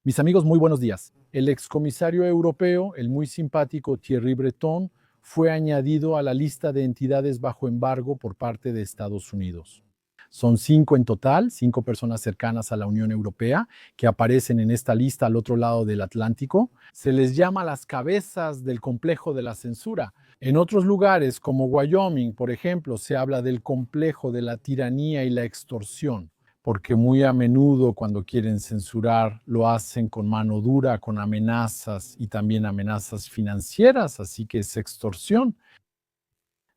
Mis amigos, muy buenos días. El excomisario europeo, el muy simpático Thierry Breton, fue añadido a la lista de entidades bajo embargo por parte de Estados Unidos. Son 5 en total, 5 personas cercanas a la Unión Europea que aparecen en esta lista al otro lado del Atlántico. Se les llama las cabezas del complejo de la censura. En otros lugares, como Wyoming, por ejemplo, se habla del complejo de la tiranía y la extorsión, porque muy a menudo cuando quieren censurar lo hacen con mano dura, con amenazas y también amenazas financieras, así que es extorsión.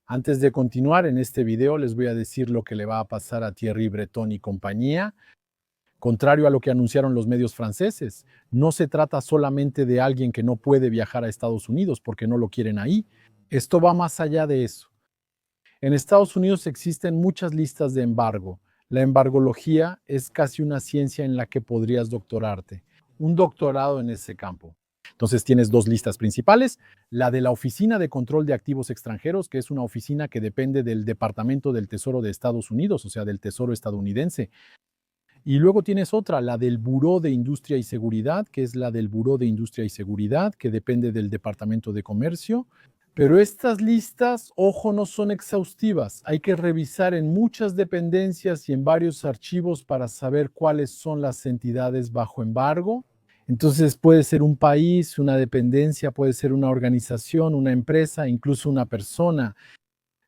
Antes de continuar en este video les voy a decir lo que le va a pasar a Thierry Breton y compañía. Contrario a lo que anunciaron los medios franceses, no se trata solamente de alguien que no puede viajar a Estados Unidos porque no lo quieren ahí. Esto va más allá de eso. En Estados Unidos existen muchas listas de embargo. La embargología es casi una ciencia en la que podrías doctorarte, un doctorado en ese campo. Entonces tienes dos listas principales, la de la Oficina de Control de Activos Extranjeros, que es una oficina que depende del Departamento del Tesoro de Estados Unidos, o sea, del Tesoro estadounidense. Y luego tienes otra, la del Buró de Industria y Seguridad, que es la del Buró de Industria y Seguridad, que depende del Departamento de Comercio. Pero estas listas, ojo, no son exhaustivas. Hay que revisar en muchas dependencias y en varios archivos para saber cuáles son las entidades bajo embargo. Entonces puede ser un país, una dependencia, puede ser una organización, una empresa, incluso una persona.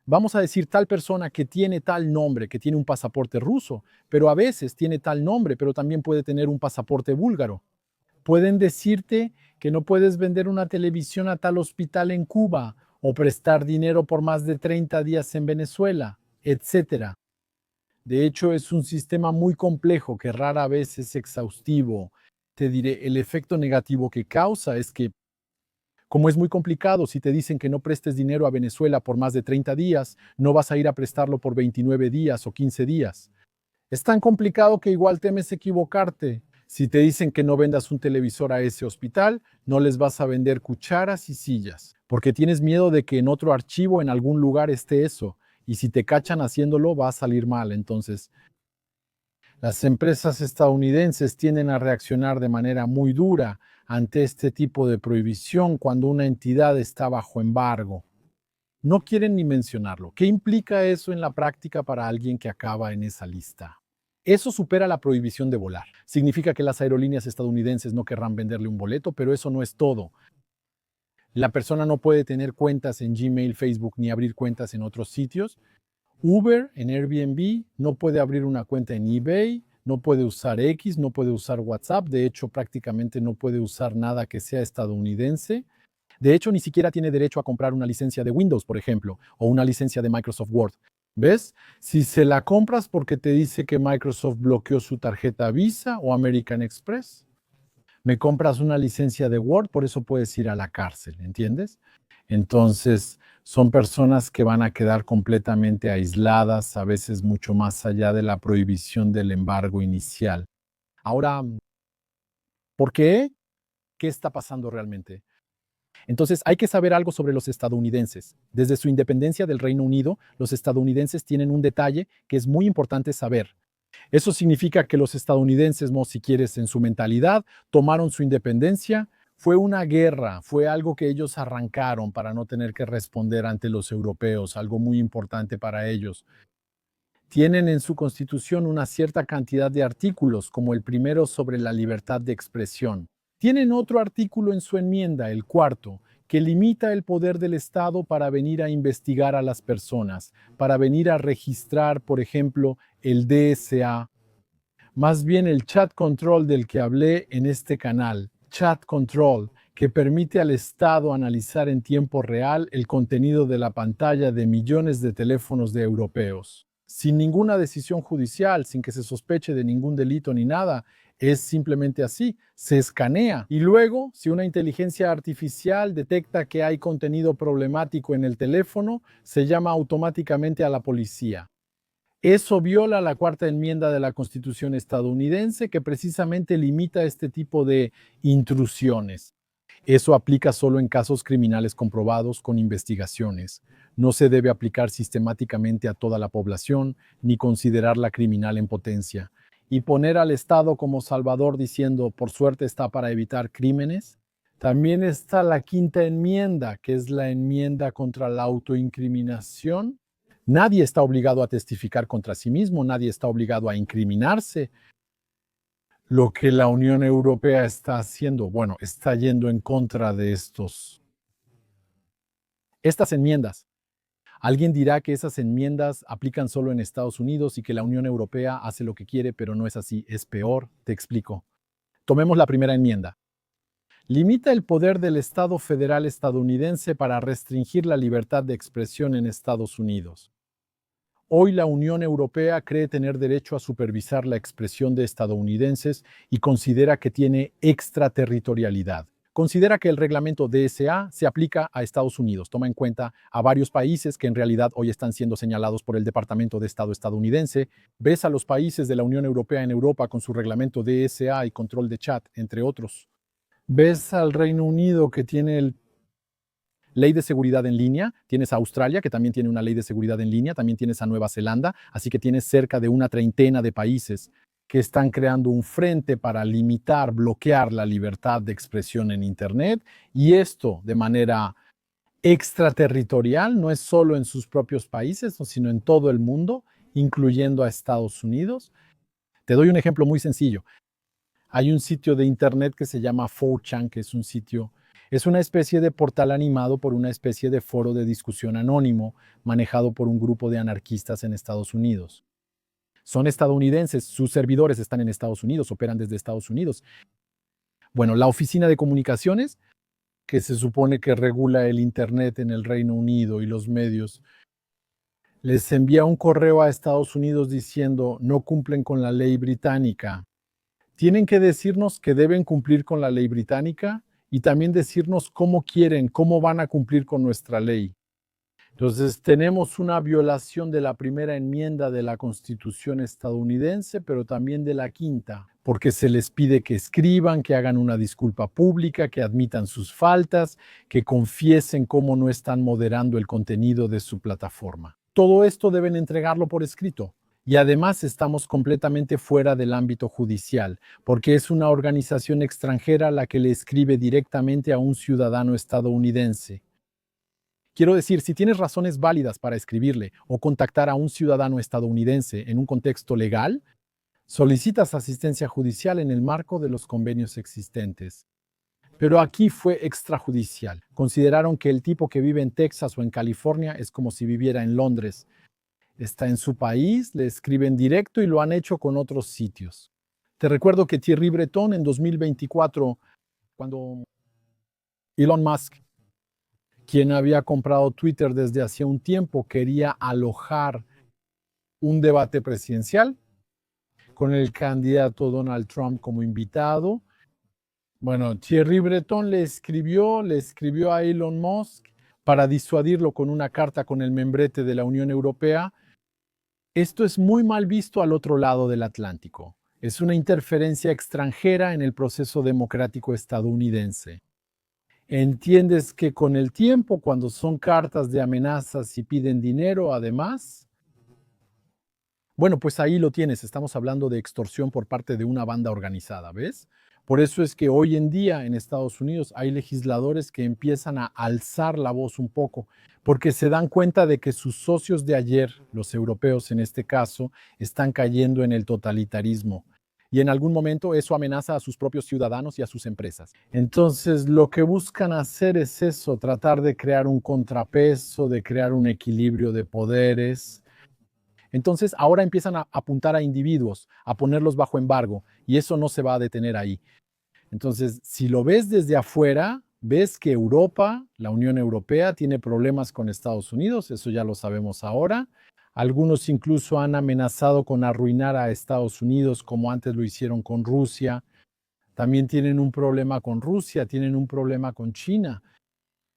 Vamos a decir tal persona que tiene tal nombre, que tiene un pasaporte ruso, pero a veces tiene tal nombre, pero también puede tener un pasaporte búlgaro. Pueden decirte que no puedes vender una televisión a tal hospital en Cuba o prestar dinero por más de 30 días en Venezuela, etcétera. De hecho, es un sistema muy complejo que rara vez es exhaustivo. Te diré, el efecto negativo que causa es que, como es muy complicado, si te dicen que no prestes dinero a Venezuela por más de 30 días, no vas a ir a prestarlo por 29 días o 15 días. Es tan complicado que igual temes equivocarte. Si te dicen que no vendas un televisor a ese hospital, no les vas a vender cucharas y sillas, porque tienes miedo de que en otro archivo, en algún lugar esté eso, y si te cachan haciéndolo va a salir mal. Entonces, las empresas estadounidenses tienden a reaccionar de manera muy dura ante este tipo de prohibición cuando una entidad está bajo embargo. No quieren ni mencionarlo. ¿Qué implica eso en la práctica para alguien que acaba en esa lista? Eso supera la prohibición de volar. Significa que las aerolíneas estadounidenses no querrán venderle un boleto, pero eso no es todo. La persona no puede tener cuentas en Gmail, Facebook ni abrir cuentas en otros sitios. Uber en Airbnb no puede abrir una cuenta en eBay, no puede usar X, no puede usar WhatsApp. De hecho, prácticamente no puede usar nada que sea estadounidense. De hecho, ni siquiera tiene derecho a comprar una licencia de Windows, por ejemplo, o una licencia de Microsoft Word. ¿Ves? Si se la compras porque te dice que Microsoft bloqueó su tarjeta Visa o American Express, me compras una licencia de Word, por eso puedes ir a la cárcel, ¿entiendes? Entonces, son personas que van a quedar completamente aisladas, a veces mucho más allá de la prohibición del embargo inicial. Ahora, ¿por qué? ¿Qué está pasando realmente? Entonces, hay que saber algo sobre los estadounidenses. Desde su independencia del Reino Unido, los estadounidenses tienen un detalle que es muy importante saber. Eso significa que los estadounidenses, no, si quieres, en su mentalidad, tomaron su independencia. Fue una guerra, fue algo que ellos arrancaron para no tener que responder ante los europeos, algo muy importante para ellos. Tienen en su constitución una cierta cantidad de artículos, como el primero sobre la libertad de expresión. Tienen otro artículo en su enmienda, el cuarto, que limita el poder del Estado para venir a investigar a las personas, para venir a registrar, por ejemplo, el DSA, más bien el chat control del que hablé en este canal, chat control, que permite al Estado analizar en tiempo real el contenido de la pantalla de millones de teléfonos de europeos. Sin ninguna decisión judicial, sin que se sospeche de ningún delito ni nada, es simplemente así, se escanea y luego, si una inteligencia artificial detecta que hay contenido problemático en el teléfono, se llama automáticamente a la policía. Eso viola la cuarta enmienda de la Constitución estadounidense que precisamente limita este tipo de intrusiones. Eso aplica solo en casos criminales comprobados con investigaciones. No se debe aplicar sistemáticamente a toda la población ni considerarla criminal en potencia. y poner al Estado como salvador diciendo, por suerte está para evitar crímenes. También está la quinta enmienda, que es la enmienda contra la autoincriminación. Nadie está obligado a testificar contra sí mismo, nadie está obligado a incriminarse. Lo que la Unión Europea está haciendo, bueno, está yendo en contra de estas enmiendas. Alguien dirá que esas enmiendas aplican solo en Estados Unidos y que la Unión Europea hace lo que quiere, pero no es así, es peor, te explico. Tomemos la primera enmienda. Limita el poder del Estado federal estadounidense para restringir la libertad de expresión en Estados Unidos. Hoy la Unión Europea cree tener derecho a supervisar la expresión de estadounidenses y considera que tiene extraterritorialidad. Considera que el reglamento DSA se aplica a Estados Unidos. Toma en cuenta a varios países que en realidad hoy están siendo señalados por el Departamento de Estado estadounidense. Ves a los países de la Unión Europea en Europa con su reglamento DSA y control de chat, entre otros. Ves al Reino Unido que tiene ley de seguridad en línea, tienes a Australia, que también tiene una ley de seguridad en línea, también tienes a Nueva Zelanda, así que tienes cerca de una treintena de países que están creando un frente para limitar, bloquear la libertad de expresión en Internet, y esto de manera extraterritorial, no es solo en sus propios países, sino en todo el mundo, incluyendo a Estados Unidos. Te doy un ejemplo muy sencillo. Hay un sitio de Internet que se llama 4chan, que es una especie de portal animado por una especie de foro de discusión anónimo manejado por un grupo de anarquistas en Estados Unidos. Son estadounidenses, sus servidores están en Estados Unidos, operan desde Estados Unidos. Bueno, la Oficina de Comunicaciones, que se supone que regula el Internet en el Reino Unido y los medios, les envía un correo a Estados Unidos diciendo no cumplen con la ley británica. Tienen que decirnos que deben cumplir con la ley británica y también decirnos cómo van a cumplir con nuestra ley. Entonces, tenemos una violación de la primera enmienda de la Constitución estadounidense, pero también de la quinta, porque se les pide que escriban, que hagan una disculpa pública, que admitan sus faltas, que confiesen cómo no están moderando el contenido de su plataforma. Todo esto deben entregarlo por escrito. Y además estamos completamente fuera del ámbito judicial, porque es una organización extranjera la que le escribe directamente a un ciudadano estadounidense. Quiero decir, si tienes razones válidas para escribirle o contactar a un ciudadano estadounidense en un contexto legal, solicitas asistencia judicial en el marco de los convenios existentes. Pero aquí fue extrajudicial. Consideraron que el tipo que vive en Texas o en California es como si viviera en Londres. Está en su país, le escriben directo y lo han hecho con otros sitios. Te recuerdo que Thierry Breton en 2024, cuando Elon Musk, quien había comprado Twitter desde hacía un tiempo, quería alojar un debate presidencial con el candidato Donald Trump como invitado. Bueno, Thierry Breton le escribió a Elon Musk para disuadirlo con una carta con el membrete de la Unión Europea. Esto es muy mal visto al otro lado del Atlántico. Es una interferencia extranjera en el proceso democrático estadounidense. ¿Entiendes que con el tiempo, cuando son cartas de amenazas y piden dinero, además? Bueno, pues ahí lo tienes. Estamos hablando de extorsión por parte de una banda organizada, ¿ves? Por eso es que hoy en día en Estados Unidos hay legisladores que empiezan a alzar la voz un poco, porque se dan cuenta de que sus socios de ayer, los europeos en este caso, están cayendo en el totalitarismo. Y en algún momento eso amenaza a sus propios ciudadanos y a sus empresas. Entonces, lo que buscan hacer es eso, tratar de crear un contrapeso, de crear un equilibrio de poderes. Entonces, ahora empiezan a apuntar a individuos, a ponerlos bajo embargo, y eso no se va a detener ahí. Entonces, si lo ves desde afuera, ves que Europa, la Unión Europea, tiene problemas con Estados Unidos, eso ya lo sabemos ahora. Algunos incluso han amenazado con arruinar a Estados Unidos como antes lo hicieron con Rusia. También tienen un problema con Rusia, tienen un problema con China.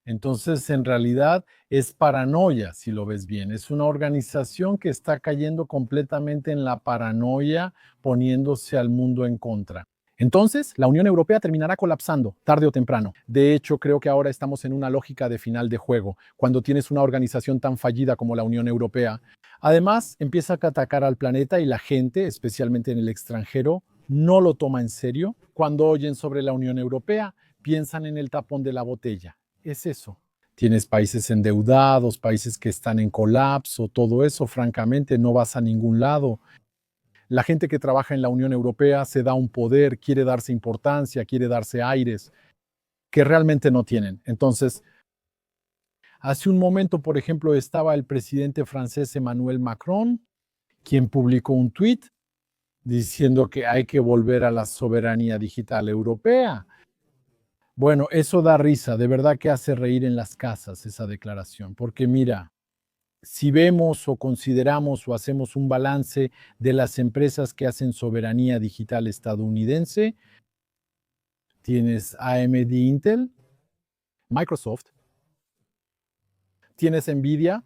Entonces, en realidad es paranoia, si lo ves bien. Es una organización que está cayendo completamente en la paranoia, poniéndose al mundo en contra. Entonces, la Unión Europea terminará colapsando, tarde o temprano. De hecho, creo que ahora estamos en una lógica de final de juego, cuando tienes una organización tan fallida como la Unión Europea. Además, empieza a atacar al planeta y la gente, especialmente en el extranjero, no lo toma en serio. Cuando oyen sobre la Unión Europea, piensan en el tapón de la botella. Es eso. Tienes países endeudados, países que están en colapso, todo eso, francamente, no vas a ningún lado. La gente que trabaja en la Unión Europea se da un poder, quiere darse importancia, quiere darse aires que realmente no tienen. Entonces, hace un momento, por ejemplo, estaba el presidente francés Emmanuel Macron, quien publicó un tuit diciendo que hay que volver a la soberanía digital europea. Bueno, eso da risa, de verdad que hace reír en las casas esa declaración, porque mira, si vemos o consideramos o hacemos un balance de las empresas que hacen soberanía digital estadounidense, tienes AMD Intel, Microsoft, tienes Nvidia,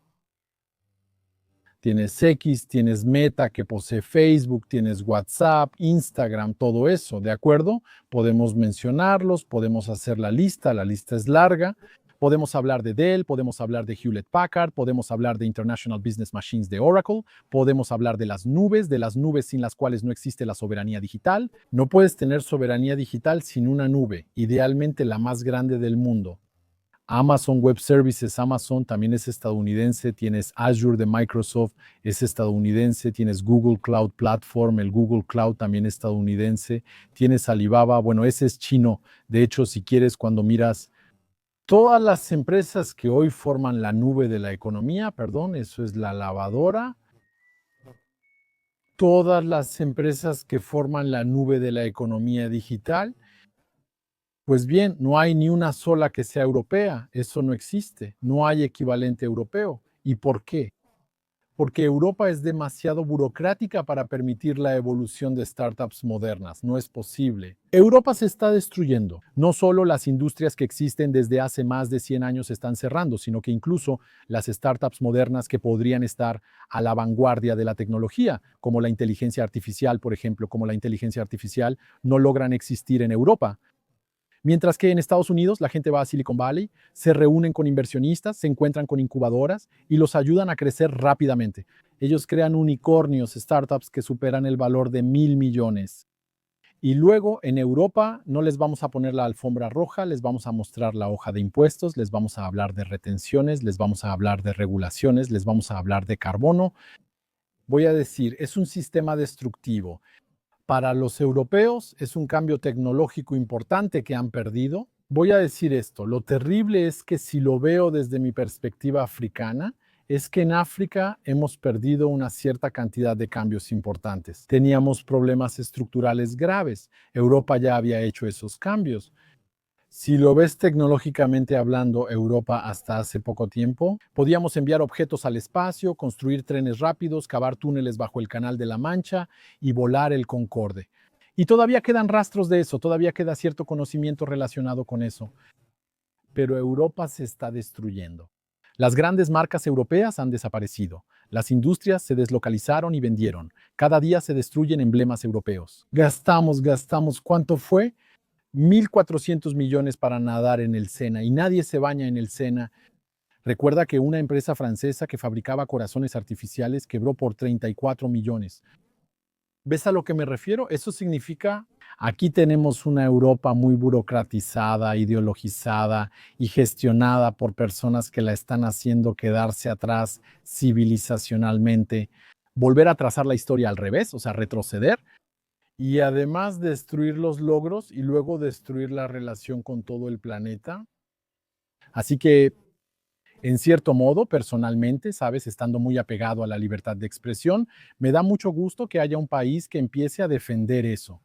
tienes X, tienes Meta que posee Facebook, tienes WhatsApp, Instagram, todo eso, ¿de acuerdo? Podemos mencionarlos, podemos hacer la lista es larga. Podemos hablar de Dell, podemos hablar de Hewlett Packard, podemos hablar de International Business Machines de Oracle, podemos hablar de las nubes sin las cuales no existe la soberanía digital. No puedes tener soberanía digital sin una nube, idealmente la más grande del mundo. Amazon Web Services, Amazon también es estadounidense, tienes Azure de Microsoft, es estadounidense, tienes Google Cloud Platform, el Google Cloud también estadounidense, tienes Alibaba, bueno, ese es chino. De hecho, si quieres, cuando miras todas las empresas que hoy forman la nube de la economía, perdón, eso es la lavadora, todas las empresas que forman la nube de la economía digital, pues bien, no hay ni una sola que sea europea, eso no existe, no hay equivalente europeo. ¿Y por qué? Porque Europa es demasiado burocrática para permitir la evolución de startups modernas. No es posible. Europa se está destruyendo. No solo las industrias que existen desde hace más de 100 años están cerrando, sino que incluso las startups modernas que podrían estar a la vanguardia de la tecnología, como la inteligencia artificial, por ejemplo, como la inteligencia artificial, no logran existir en Europa. Mientras que en Estados Unidos la gente va a Silicon Valley, se reúnen con inversionistas, se encuentran con incubadoras y los ayudan a crecer rápidamente. Ellos crean unicornios, startups que superan el valor de 1.000 millones. Y luego en Europa no les vamos a poner la alfombra roja, les vamos a mostrar la hoja de impuestos, les vamos a hablar de retenciones, les vamos a hablar de regulaciones, les vamos a hablar de carbono. Voy a decir, es un sistema destructivo. Para los europeos es un cambio tecnológico importante que han perdido. Voy a decir esto, lo terrible es que si lo veo desde mi perspectiva africana, es que en África hemos perdido una cierta cantidad de cambios importantes. Teníamos problemas estructurales graves. Europa ya había hecho esos cambios. Si lo ves tecnológicamente hablando, Europa hasta hace poco tiempo, podíamos enviar objetos al espacio, construir trenes rápidos, cavar túneles bajo el Canal de la Mancha y volar el Concorde. Y todavía quedan rastros de eso, todavía queda cierto conocimiento relacionado con eso. Pero Europa se está destruyendo. Las grandes marcas europeas han desaparecido. Las industrias se deslocalizaron y vendieron. Cada día se destruyen emblemas europeos. Gastamos. ¿Cuánto fue? 1.400 millones para nadar en el Sena y nadie se baña en el Sena. Recuerda que una empresa francesa que fabricaba corazones artificiales quebró por 34 millones. ¿Ves a lo que me refiero? Eso significa, aquí tenemos una Europa muy burocratizada, ideologizada y gestionada por personas que la están haciendo quedarse atrás civilizacionalmente, volver a trazar la historia al revés, o sea, retroceder, y además destruir los logros y luego destruir la relación con todo el planeta. Así que, en cierto modo, personalmente, sabes, estando muy apegado a la libertad de expresión, me da mucho gusto que haya un país que empiece a defender eso.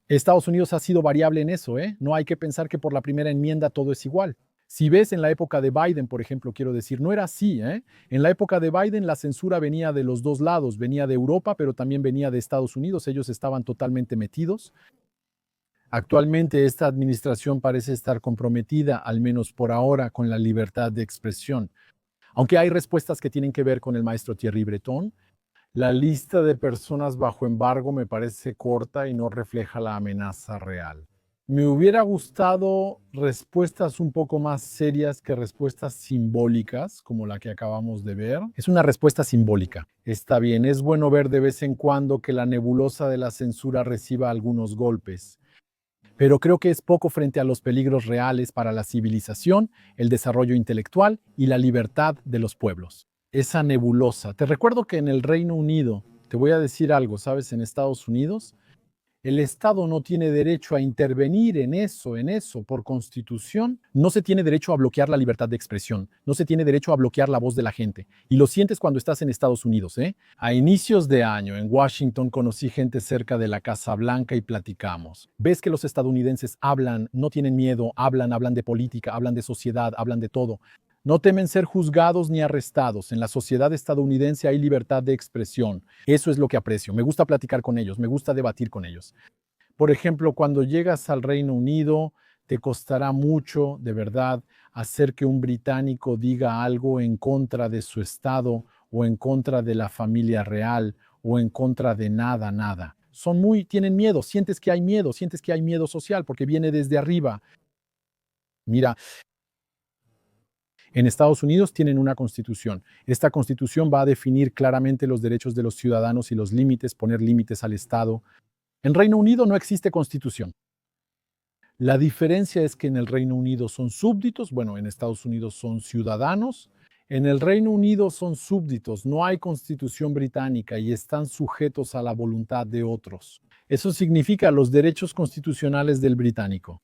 Estados Unidos ha sido variable en eso, ¿eh? No hay que pensar que por la primera enmienda todo es igual. Si ves en la época de Biden, por ejemplo, quiero decir, no era así, ¿eh? En la época de Biden la censura venía de los dos lados, venía de Europa, pero también venía de Estados Unidos, ellos estaban totalmente metidos. Actualmente esta administración parece estar comprometida, al menos por ahora, con la libertad de expresión. Aunque hay respuestas que tienen que ver con el maestro Thierry Breton, La lista de personas bajo embargo me parece corta y no refleja la amenaza real. Me hubiera gustado respuestas un poco más serias que respuestas simbólicas, como la que acabamos de ver. Es una respuesta simbólica. Está bien, es bueno ver de vez en cuando que la nebulosa de la censura reciba algunos golpes, pero creo que es poco frente a los peligros reales para la civilización, el desarrollo intelectual y la libertad de los pueblos. Esa nebulosa. Te recuerdo que en el Reino Unido, te voy a decir algo, ¿sabes? En Estados Unidos, el Estado no tiene derecho a intervenir en eso, por constitución. No se tiene derecho a bloquear la libertad de expresión, no se tiene derecho a bloquear la voz de la gente. Y lo sientes cuando estás en Estados Unidos, ¿eh? A inicios de año, en Washington, conocí gente cerca de la Casa Blanca y platicamos. Ves que los estadounidenses hablan, no tienen miedo, hablan de política, hablan de sociedad, hablan de todo. No temen ser juzgados ni arrestados. En la sociedad estadounidense hay libertad de expresión. Eso es lo que aprecio. Me gusta platicar con ellos, me gusta debatir con ellos. Por ejemplo, cuando llegas al Reino Unido, te costará mucho, de verdad, hacer que un británico diga algo en contra de su estado o en contra de la familia real o en contra de nada. Tienen miedo, sientes que hay miedo social porque viene desde arriba. Mira, en Estados Unidos tienen una constitución. Esta constitución va a definir claramente los derechos de los ciudadanos y los límites, poner límites al Estado. En Reino Unido no existe constitución. La diferencia es que en el Reino Unido son súbditos, bueno, en Estados Unidos son ciudadanos. En el Reino Unido son súbditos, no hay constitución británica y están sujetos a la voluntad de otros. Eso significa los derechos constitucionales del británico.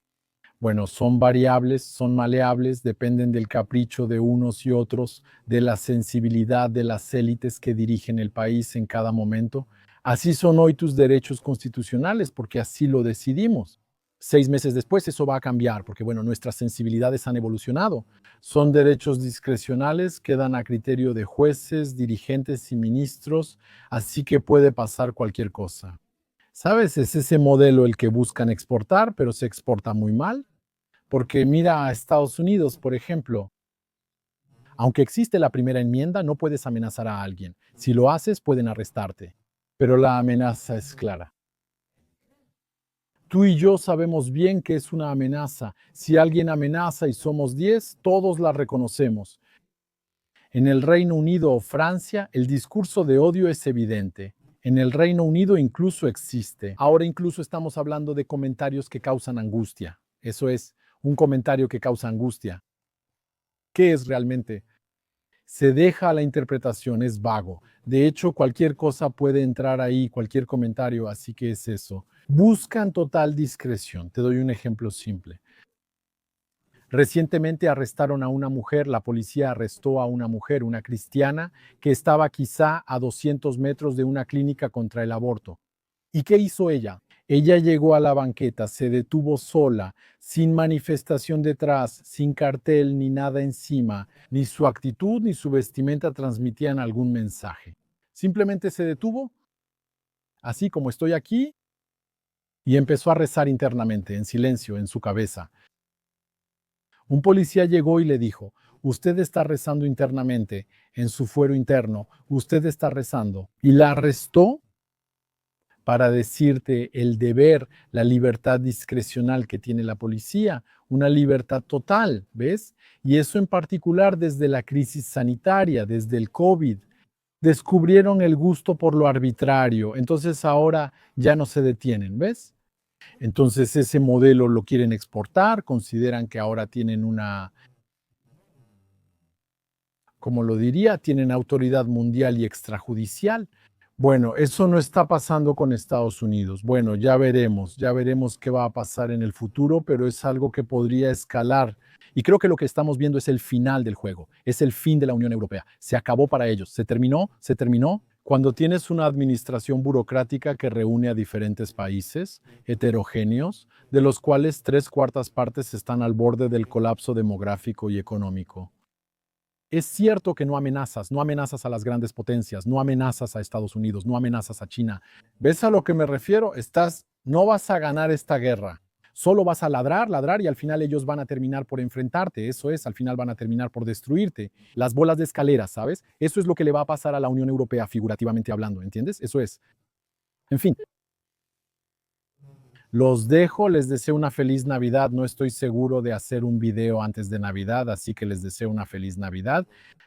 Bueno, son variables, son maleables, dependen del capricho de unos y otros, de la sensibilidad de las élites que dirigen el país en cada momento. Así son hoy tus derechos constitucionales, porque así lo decidimos. 6 meses después eso va a cambiar, porque bueno, nuestras sensibilidades han evolucionado. Son derechos discrecionales, quedan a criterio de jueces, dirigentes y ministros, así que puede pasar cualquier cosa. ¿Sabes? Es ese modelo el que buscan exportar, pero se exporta muy mal. Porque mira a Estados Unidos, por ejemplo, aunque existe la primera enmienda, no puedes amenazar a alguien. Si lo haces, pueden arrestarte. Pero la amenaza es clara. Tú y yo sabemos bien que es una amenaza. Si alguien amenaza y somos 10, todos la reconocemos. En el Reino Unido o Francia, el discurso de odio es evidente. En el Reino Unido incluso existe. Ahora incluso estamos hablando de comentarios que causan angustia. Eso es, un comentario que causa angustia. ¿Qué es realmente? Se deja a la interpretación, es vago. De hecho, cualquier cosa puede entrar ahí, cualquier comentario, así que es eso. Buscan total discreción. Te doy un ejemplo simple. Recientemente arrestaron a una mujer, la policía arrestó a una mujer, una cristiana, que estaba quizá a 200 metros de una clínica contra el aborto. ¿Y qué hizo ella? Ella llegó a la banqueta, se detuvo sola, sin manifestación detrás, sin cartel ni nada encima. Ni su actitud ni su vestimenta transmitían algún mensaje. Simplemente se detuvo, así como estoy aquí, y empezó a rezar internamente, en silencio, en su cabeza. Un policía llegó y le dijo: usted está rezando internamente, en su fuero interno, usted está rezando. Y la arrestó para decirte el deber, la libertad discrecional que tiene la policía, una libertad total, ¿ves? Y eso en particular desde la crisis sanitaria, desde el COVID. Descubrieron el gusto por lo arbitrario, entonces ahora ya no se detienen, ¿ves? Entonces ese modelo lo quieren exportar, consideran que ahora tienen una, como lo diría, tienen autoridad mundial y extrajudicial. Bueno, eso no está pasando con Estados Unidos. Bueno, ya veremos qué va a pasar en el futuro, pero es algo que podría escalar. Y creo que lo que estamos viendo es el final del juego, es el fin de la Unión Europea. Se acabó para ellos, se terminó, se terminó. Cuando tienes una administración burocrática que reúne a diferentes países heterogéneos, de los cuales 3/4 están al borde del colapso demográfico y económico. Es cierto que no amenazas a las grandes potencias, no amenazas a Estados Unidos, no amenazas a China. ¿Ves a lo que me refiero? No vas a ganar esta guerra. Solo vas a ladrar, ladrar y al final ellos van a terminar por enfrentarte. Eso es, al final van a terminar por destruirte. Las bolas de escalera, ¿sabes? Eso es lo que le va a pasar a la Unión Europea, figurativamente hablando, ¿entiendes? Eso es. En fin, los dejo, les deseo una feliz Navidad. No estoy seguro de hacer un video antes de Navidad, así que les deseo una feliz Navidad.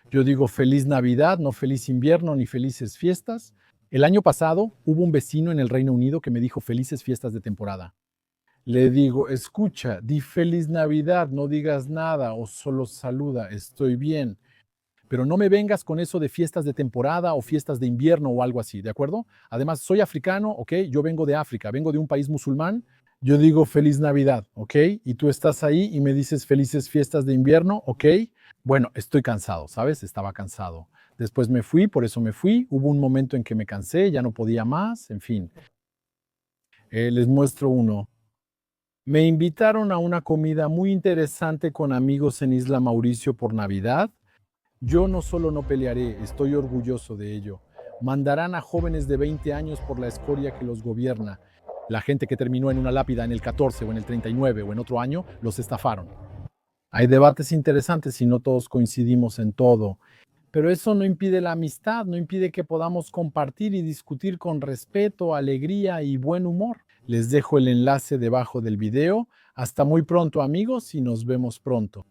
Yo digo feliz Navidad, no feliz invierno ni felices fiestas. El año pasado hubo un vecino en el Reino Unido que me dijo felices fiestas de temporada. Le digo, escucha, di feliz Navidad, no digas nada o solo saluda, estoy bien. Pero no me vengas con eso de fiestas de temporada o fiestas de invierno o algo así, ¿de acuerdo? Además, soy africano, ¿ok? Yo vengo de África, vengo de un país musulmán. Yo digo feliz Navidad, ¿ok? Y tú estás ahí y me dices felices fiestas de invierno, ¿ok? Bueno, estoy cansado, ¿sabes? Estaba cansado. Después me fui, por eso me fui. Hubo un momento en que me cansé, ya no podía más, en fin. Les muestro uno. Me invitaron a una comida muy interesante con amigos en Isla Mauricio por Navidad. Yo no solo no pelearé, estoy orgulloso de ello. Mandarán a jóvenes de 20 años por la escoria que los gobierna. La gente que terminó en una lápida en el 14 o en el 39 o en otro año, los estafaron. Hay debates interesantes y no todos coincidimos en todo. Pero eso no impide la amistad, no impide que podamos compartir y discutir con respeto, alegría y buen humor. Les dejo el enlace debajo del video. Hasta muy pronto, amigos, y nos vemos pronto.